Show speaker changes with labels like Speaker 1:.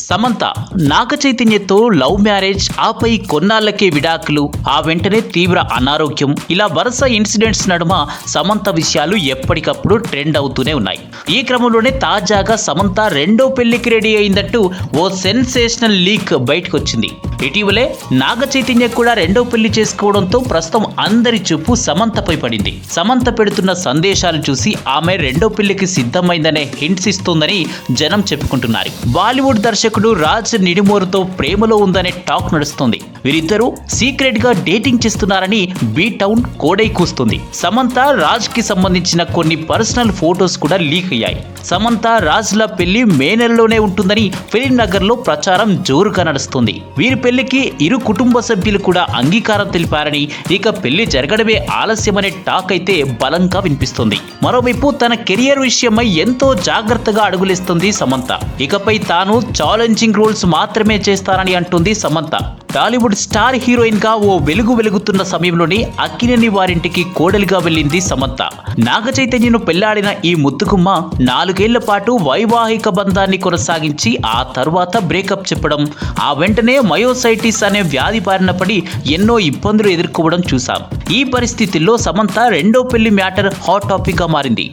Speaker 1: సమంత నాగ చైతన్యతో love marriage, ఆపై కొన్నాళ్లకే విడాకులు, ఆ వెంటనే తీవ్ర అనారోగ్యం, ఇలా వరుస ఇన్సిడెంట్స్ నడుమ సమంత విషయాలు ఎప్పటికప్పుడు ట్రెండ్ అవుతూనే ఉన్నాయి. ఈ క్రమంలోనే తాజాగా సమంత రెండో పెళ్లికి రెడీ అయిందంటూ ఓ సెన్సేషనల్ లీక్ బయటకు వచ్చింది. ఇటీవలే నాగ చైతన్య కూడా రెండో పెళ్లి చేసుకోవడంతో ప్రస్తుతం అందరి చూపు సమంతపై పడింది. సమంత పెడుతున్న సందేశాలు చూసి ఆమె రెండో పెళ్లికి సిద్ధమైందనే హింట్స్ ఇస్తోందని జనం చెప్పుకుంటున్నారు. బాలీవుడ్ దర్శకుడు రాజ్ నిడిమోరుతో ప్రేమలో ఉందనే టాక్ నడుస్తుంది. వీరిద్దరూ సీక్రెట్ గా డేటింగ్ చేస్తున్నారని బీ టౌన్ కోడై కూస్తుంది. సమంత రాజ్ కి సంబంధించిన కొన్ని పర్సనల్ ఫోటోస్ కూడా లీక్ అయ్యాయి. సమంత రాజ్ల పెళ్లి మే నెలలోనే ఉంటుందని ఫిలిం నగర్ లో ప్రచారం జోరుగా నడుస్తుంది. వీరి పెళ్లికి ఇరు కుటుంబ సభ్యులు కూడా అంగీకారం తెలిపారని, ఇక పెళ్లి జరగడమే ఆలస్యమనే టాక్ అయితే బలంగా వినిపిస్తుంది. మరోవైపు తన కెరియర్ విషయమై ఎంతో జాగ్రత్తగా అడుగులేస్తుంది సమంత. ఇకపై తాను ఛాలెంజింగ్ రోల్స్ మాత్రమే చేస్తానని అంటుంది సమంత. టాలీవుడ్ స్టార్ హీరోయిన్ గా ఓ వెలుగుతున్న సమయంలోనే అక్కినేని వారింటికి కోడలిగా వెళ్ళింది సమంత. నాగ చైతన్యను పెళ్లాడిన ఈ ముద్దుగుమ్మ 4 ఏళ్ల పాటు వైవాహిక బంధాన్ని కొనసాగించి ఆ తర్వాత బ్రేకప్ చెప్పడం, ఆ వెంటనే మయోసైటిస్ అనే వ్యాధి బారిన పడి ఎన్నో ఇబ్బందులు ఎదుర్కోవడం చూశాం. ఈ పరిస్థితుల్లో సమంత రెండో పెళ్లి మ్యాటర్ హాట్ టాపిక్ గా మారింది.